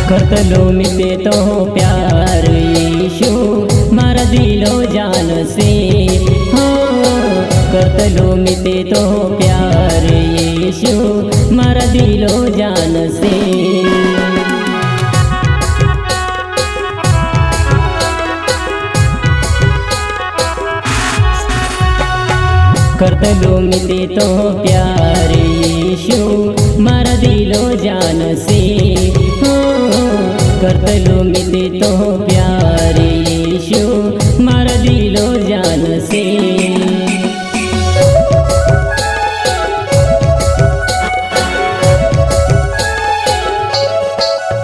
करतलो मिटे तो प्यार यीशु मारा दिलो जान से। हाँ करतलो मिटे तो प्यार यीशु मारा दिलो जान से। करतलो मिटे तो प्यार यीशु मारा दिलो जान से। करतलो मिटे तो